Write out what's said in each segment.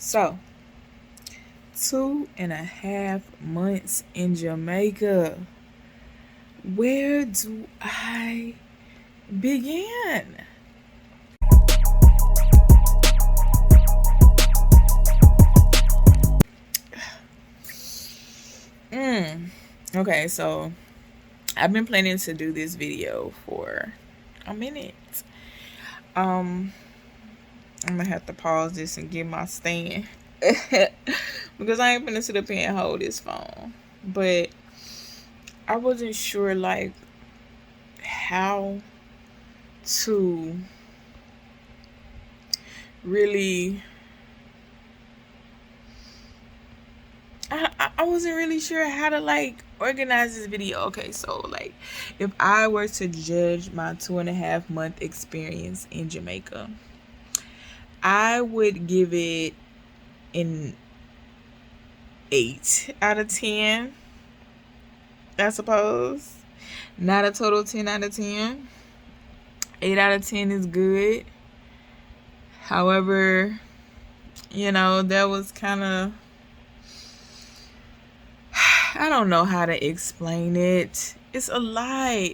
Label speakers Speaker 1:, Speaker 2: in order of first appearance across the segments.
Speaker 1: So, 2.5 months in Jamaica. Where do I begin? Okay, so I've been planning to do this video for a minute. Um, I'm gonna have to pause this and get my stand because I ain't gonna sit up here and hold this phone. But I wasn't sure like how to really I wasn't really sure how to like organize this video. Okay, so like if I were to judge my 2.5 month experience in Jamaica, I would give it an 8 out of 10, I suppose. Not a total 10 out of 10. 8 out of 10 is good. However, that was kind of, I don't know how to explain it. It's a lot.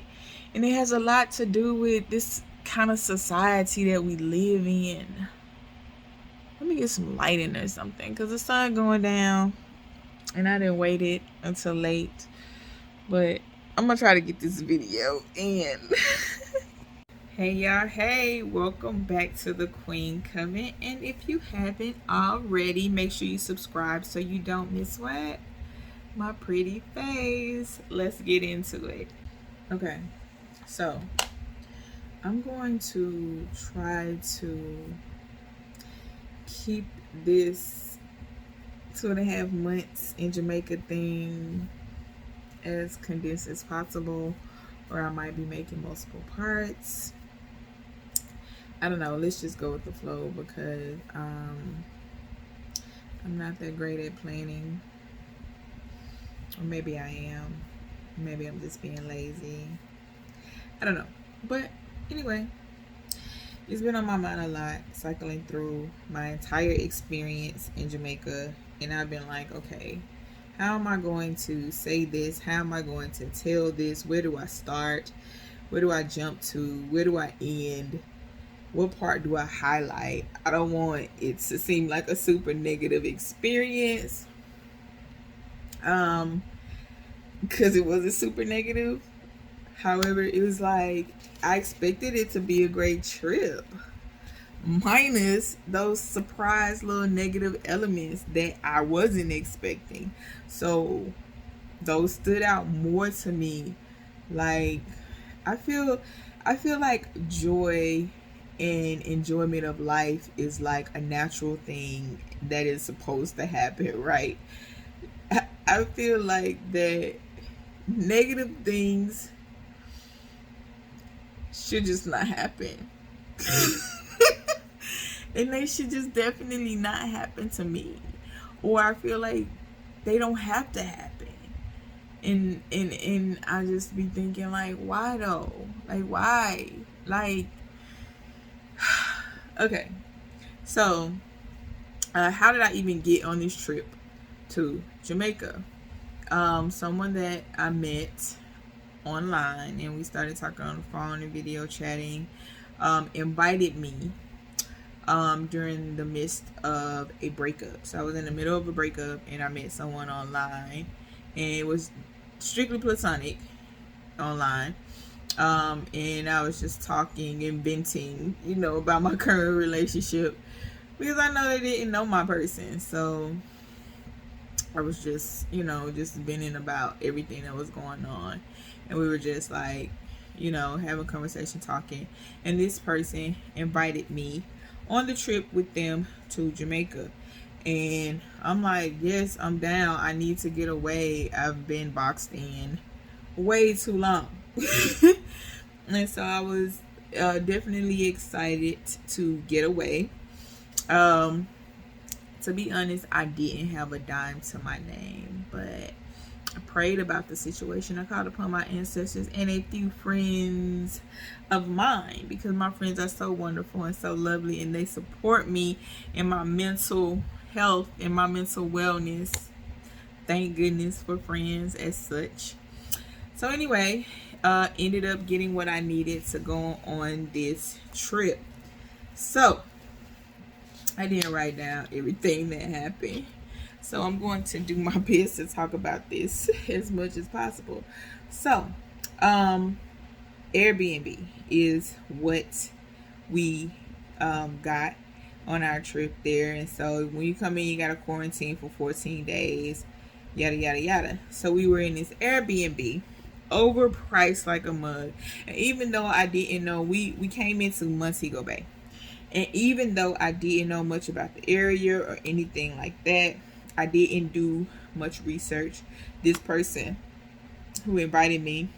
Speaker 1: And it has a lot to do with this kind of society that we live in. Let me get some light in there or something, because the sun going down and I didn't wait it until late. But I'm going to try to get this video in. Hey y'all, hey, welcome back to the Queen Coven. And if you haven't already, make sure you subscribe so you don't miss what? My pretty face. Let's get into it. Okay, so I'm going to try to keep this 2.5 months in Jamaica thing as condensed as possible, or I might be making multiple parts. I don't know, let's just go with the flow because I'm not that great at planning. Or maybe I am. Maybe I'm just being lazy. I don't know. But anyway, it's been on my mind a lot, cycling through my entire experience in Jamaica. And I've been like, okay, how am I going to say this? How am I going to tell this? Where do I start? Where do I jump to? Where do I end? What part do I highlight? I don't want it to seem like a super negative experience. Because it wasn't super negative. However, it was like I expected it to be a great trip, minus those surprise little negative elements that I wasn't expecting. So those stood out more to me. Like I feel like joy and enjoyment of life is like a natural thing that is supposed to happen, right? I feel like that negative things should just not happen. And they should just definitely not happen to me. Or I feel like they don't have to happen. And I just be thinking like, why though? Like why? Like okay. So how did I even get on this trip to Jamaica? Someone that I met online and we started talking on the phone and video chatting, invited me during the midst of a breakup. So I was in the middle of a breakup and I met someone online, and it was strictly platonic online. And I was just talking and venting, about my current relationship because I know they didn't know my person. So I was just, just venting about everything that was going on. And we were just like, having conversation, talking. And this person invited me on the trip with them to Jamaica. And I'm like, yes, I'm down. I need to get away. I've been boxed in way too long. And so I was definitely excited to get away. To be honest, I didn't have a dime to my name, but I prayed about the situation. I called upon my ancestors and a few friends of mine, because my friends are so wonderful and so lovely, and they support me in my mental health and my mental wellness. Thank goodness for friends as such. So anyway, ended up getting what I needed to go on this trip. So I didn't write down everything that happened. So I'm going to do my best to talk about this as much as possible. So, Airbnb is what we got on our trip there. And so when you come in, you got to quarantine for 14 days, yada, yada, yada. So we were in this Airbnb, overpriced like a mug. And even though I didn't know, we came into Montego Bay. And even though I didn't know much about the area or anything like that, I didn't do much research. This person who invited me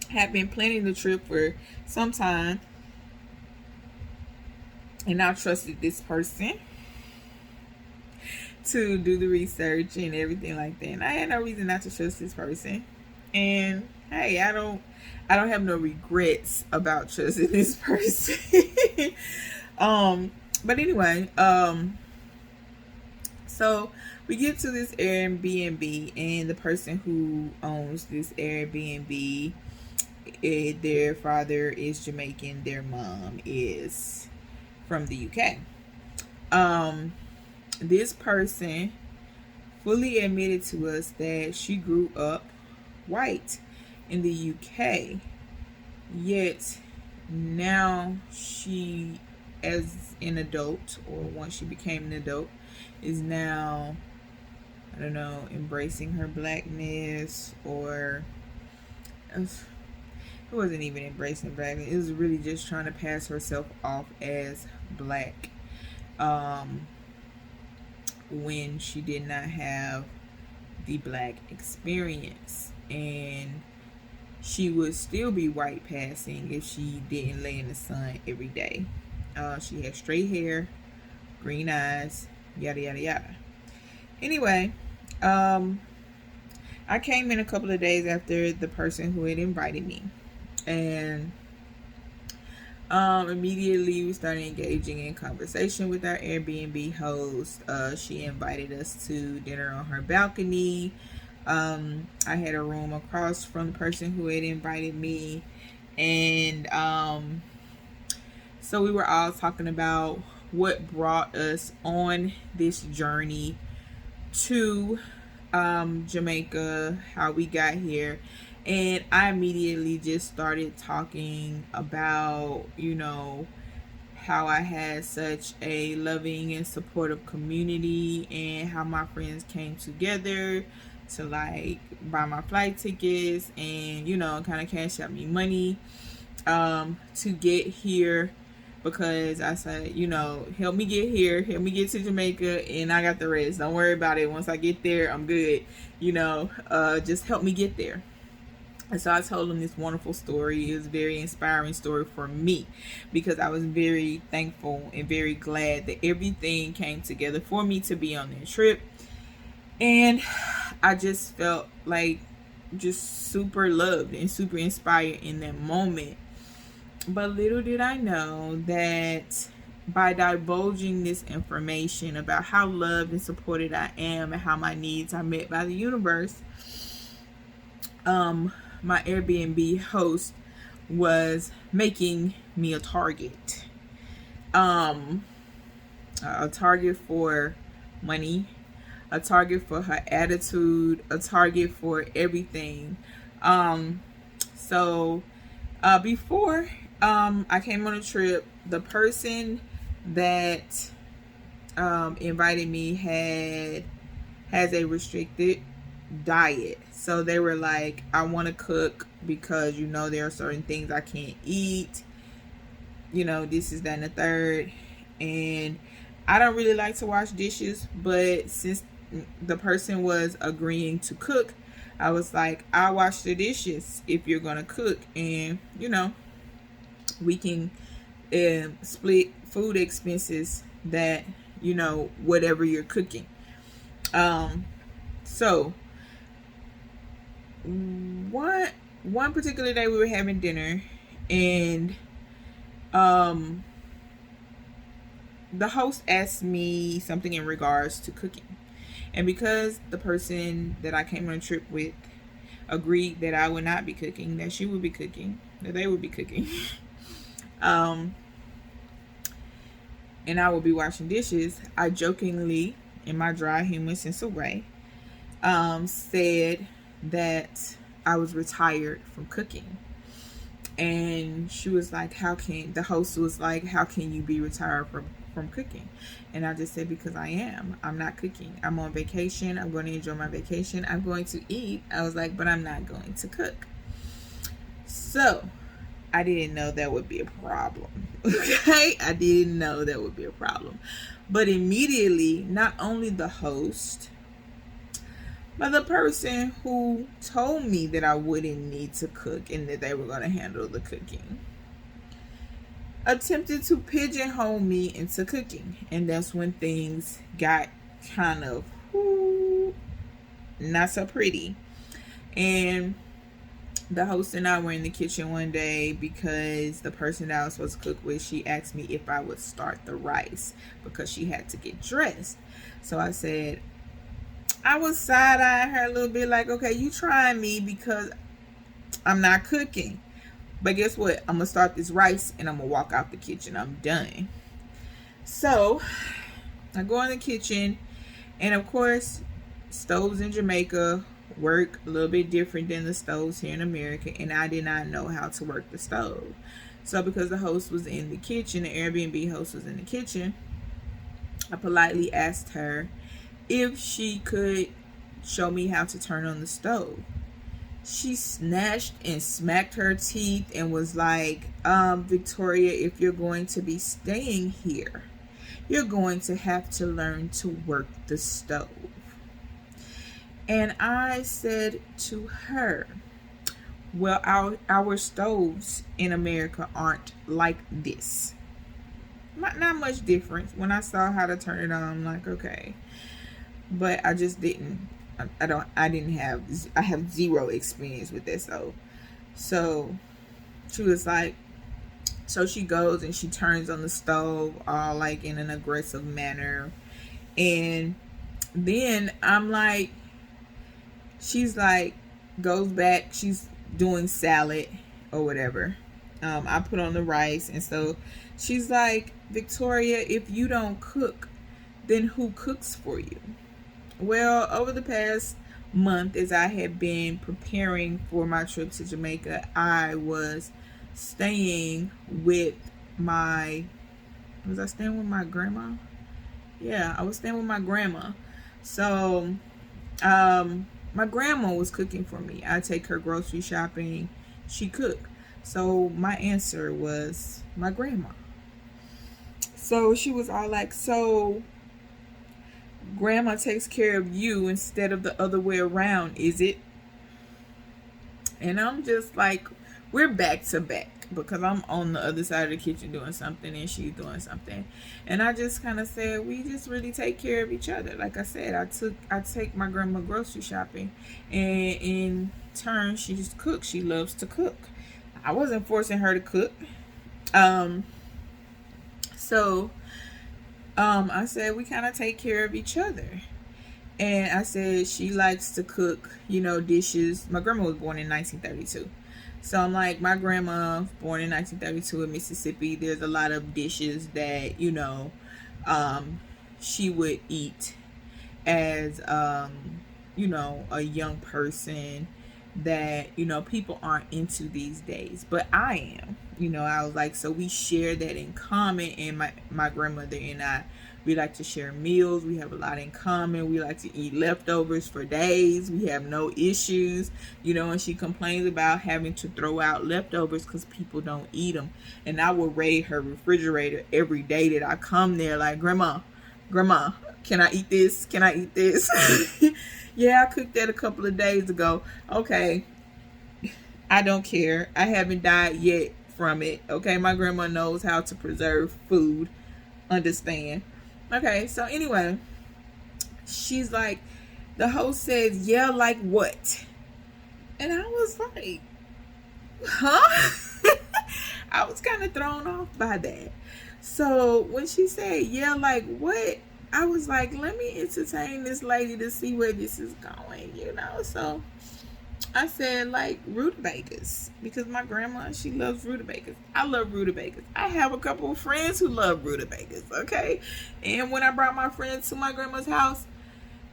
Speaker 1: had been planning the trip for some time, and I trusted this person to do the research and everything like that. And I had no reason not to trust this person. And hey, I don't have no regrets about trusting this person. But anyway, so we get to this Airbnb, and the person who owns this Airbnb, their father is Jamaican, their mom is from the UK. This person fully admitted to us that she grew up white in the UK, yet now she, as an adult, or once she became an adult, is now, I don't know, embracing her blackness, or it wasn't even embracing blackness. It was really just trying to pass herself off as black, when she did not have the black experience. And she would still be white passing if she didn't lay in the sun every day. She had straight hair, green eyes, yada yada yada. Anyway, I came in a couple of days after the person who had invited me, and immediately we started engaging in conversation with our Airbnb host. She invited us to dinner on her balcony. I had a room across from the person who had invited me, and so we were all talking about what brought us on this journey to Jamaica, how we got here. And I immediately just started talking about, how I had such a loving and supportive community, and how my friends came together to like buy my flight tickets and, kind of cash out me money to get here. Because I said, help me get here, help me get to Jamaica, and I got the rest. Don't worry about it. Once I get there, I'm good. Just help me get there. And so I told him this wonderful story. It was a very inspiring story for me, because I was very thankful and very glad that everything came together for me to be on that trip. And I just felt like just super loved and super inspired in that moment. But little did I know that by divulging this information about how loved and supported I am and how my needs are met by the universe, my Airbnb host was making me a target. A target for money, a target for her attitude, a target for everything. So before I came on a trip, the person that invited me has a restricted diet. So they were like, I want to cook because there are certain things I can't eat, this is that and the third. And I don't really like to wash dishes, but since the person was agreeing to cook, I was like, I'll wash the dishes if you're gonna cook, and we can split food expenses that whatever you're cooking. So one particular day we were having dinner, and the host asked me something in regards to cooking. And because the person that I came on a trip with agreed that I would not be cooking, that she would be cooking, that they would be cooking, um, and I would be washing dishes, I jokingly, in my dry human sense of way, said that I was retired from cooking. And she was like, the host was like, how can you be retired from cooking? And I just said, because I am. I'm not cooking. I'm on vacation. I'm going to enjoy my vacation. I'm going to eat. I was like, but I'm not going to cook. So I didn't know that would be a problem. Okay? I didn't know that would be a problem. But immediately, not only the host, but the person who told me that I wouldn't need to cook and that they were going to handle the cooking attempted to pigeonhole me into cooking. And that's when things got kind of not so pretty. And the host and I were in the kitchen one day because the person that I was supposed to cook with, she asked me if I would start the rice because she had to get dressed. So I said, I was side-eyeing her a little bit like, okay, you trying me because I'm not cooking. But guess what? I'm going to start this rice and I'm going to walk out the kitchen. I'm done. So I go in the kitchen, and of course, stoves in Jamaica work a little bit different than the stoves here in America, and I did not know how to work the stove. So because the host was in the kitchen, the Airbnb host was in the kitchen, I politely asked her if she could show me how to turn on the stove. She snatched and smacked her teeth and was like, Victoria, if you're going to be staying here, you're going to have to learn to work the stove. And I said to her, well, our stoves in America aren't like this. Not much difference. When I saw how to turn it on, I'm like, okay. But I just didn't. I have zero experience with that stove. So she was like, so she goes and she turns on the stove all like in an aggressive manner. And then I'm like, she's like, goes back, she's doing salad or whatever. I put on the rice, and so she's like, Victoria, if you don't cook, then who cooks for you? Well, over the past month, as I had been preparing for my trip to Jamaica, I was staying with was I staying with my grandma? Yeah, I was staying with my grandma. So, my grandma was cooking for me. I take her grocery shopping. She cooked. So my answer was my grandma. So she was all like, so grandma takes care of you instead of the other way around, is it? And I'm just like, we're back to back because I'm on the other side of the kitchen doing something and she's doing something. And I just kind of said, we just really take care of each other. Like I said, I take my grandma grocery shopping, and in turn, she just cooks. She loves to cook. I wasn't forcing her to cook. So I said, we kind of take care of each other. And I said, she likes to cook, dishes. My grandma was born in 1932. So I'm like, my grandma, born in 1932 in Mississippi, there's a lot of dishes that, she would eat as, a young person that, people aren't into these days. But I am. I was like, so we share that in common. And my grandmother and I, we like to share meals. We have a lot in common. We like to eat leftovers for days. We have no issues, and she complains about having to throw out leftovers because people don't eat them. And I will raid her refrigerator every day that I come there like, Grandma, can I eat this? Can I eat this? Yeah, I cooked that a couple of days ago. Okay. I don't care. I haven't died yet from it. Okay, my grandma knows how to preserve food. Understand? Okay, so anyway, she's like, the host says, yeah, like what? And I was like, huh? I was kind of thrown off by that. So when she said, yeah, like what? I was like, let me entertain this lady to see where this is going, you know? So I said, like, rutabagas. Because my grandma, she loves rutabagas. I love rutabagas. I have a couple of friends who love rutabagas, okay? And when I brought my friends to my grandma's house,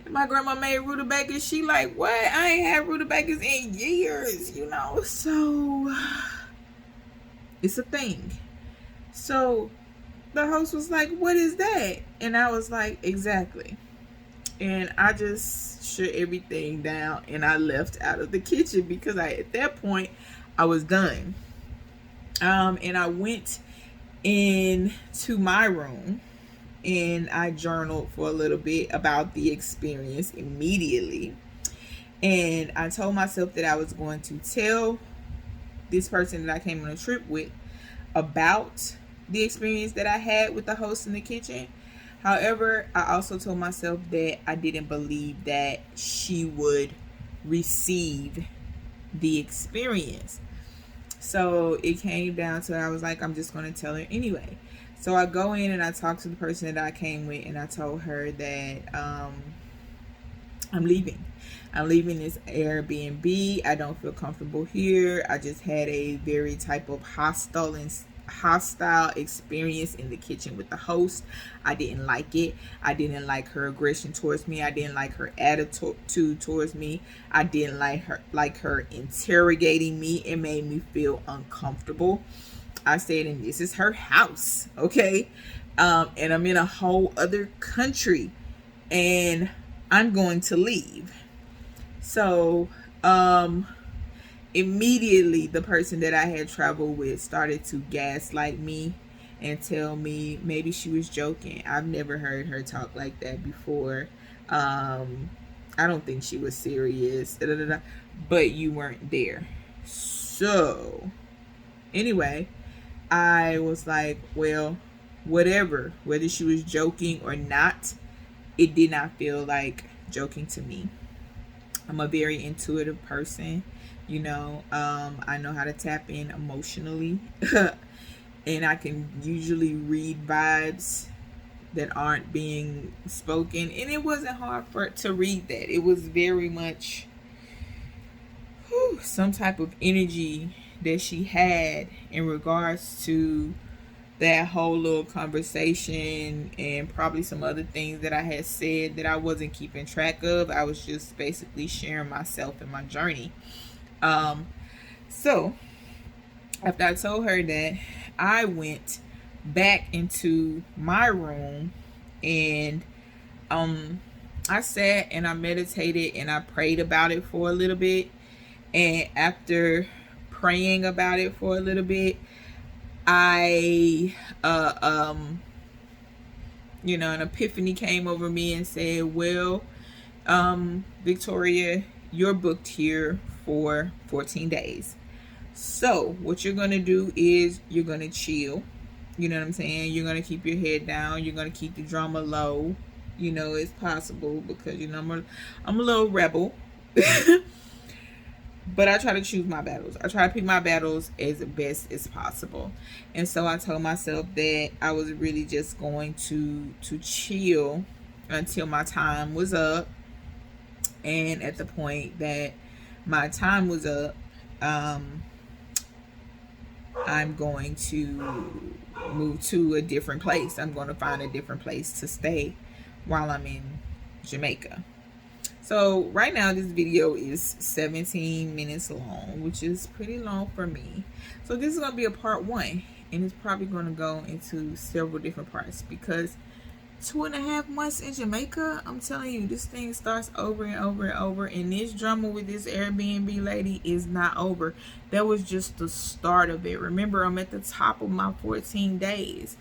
Speaker 1: my grandma made rutabagas, she like, what? I ain't had rutabagas in years, you know? So it's a thing. So the host was like, what is that? And I was like, exactly. And I just shut everything down and I left out of the kitchen because at that point I was done. And I went into my room and I journaled for a little bit about the experience immediately. And I told myself that I was going to tell this person that I came on a trip with about the experience that I had with the host in the kitchen. However, I also told myself that I didn't believe that she would receive the experience. So it came down to, I was like, I'm just going to tell her anyway. So I go in and I talk to the person that I came with and I told her that I'm leaving. I'm leaving this Airbnb. I don't feel comfortable here. I just had a very type of hostile experience in the kitchen with the host. I didn't like it. I didn't like her aggression towards me. I didn't like her attitude towards me. I didn't like her interrogating me. It made me feel uncomfortable. I said, and this is her house, okay? And I'm in a whole other country and I'm going to leave. So immediately the person that I had traveled with started to gaslight me and tell me maybe she was joking. I've never heard her talk like that before. I don't think she was serious, but you weren't there. So anyway, I was like, well, whether she was joking or not, it did not feel like joking to me. I'm a very intuitive person, you know. I know how to tap in emotionally and I can usually read vibes that aren't being spoken, and it wasn't hard to read that. It was very much some type of energy that she had in regards to that whole little conversation and probably some other things that I had said that I wasn't keeping track of. I was just basically sharing myself and my journey. So after I told her that, I went back into my room and I sat and I meditated and I prayed about it for a little bit. And after praying about it for a little bit, I an epiphany came over me and said, well, Victoria, you're booked here for 14 days. So what you're going to do is you're going to chill. You know what I'm saying? You're going to keep your head down. You're going to keep the drama low. You know, it's possible because, you know, I'm a little rebel. But I try to choose my battles. I try to pick my battles as best as possible. And so I told myself that I was really just going to chill until my time was up. And at the point that my time was up, I'm going to move to a different place. I'm going to find a different place to stay while I'm in Jamaica. So right now this video is 17 minutes long, which is pretty long for me. So this is going to be a part 1, and it's probably going to go into several different parts because 2.5 months in Jamaica, I'm telling you, this thing starts over and over and over, and this drama with this Airbnb lady is not over. That was just the start of it. Remember, I'm at the top of my 14 days,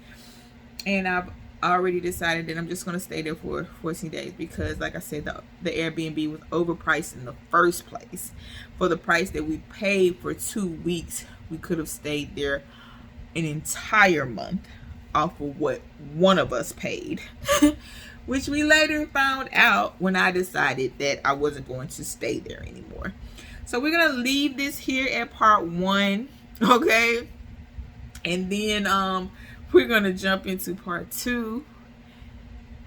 Speaker 1: and I've already decided that I'm just going to stay there for 14 days because, like I said, the Airbnb was overpriced in the first place. For the price that we paid for 2 weeks, we could have stayed there an entire month off of what one of us paid, which we later found out when I decided that I wasn't going to stay there anymore. So we're going to leave this here at part 1, okay? And then we're going to jump into part 2.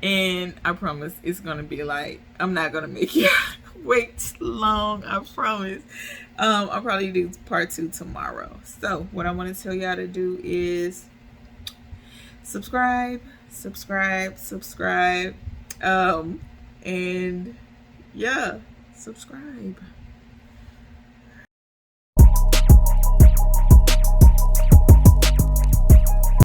Speaker 1: And I promise it's going to be like, I'm not going to make you wait long. I promise. I'll probably do part 2 tomorrow. So what I want to tell y'all to do is subscribe. And yeah, subscribe.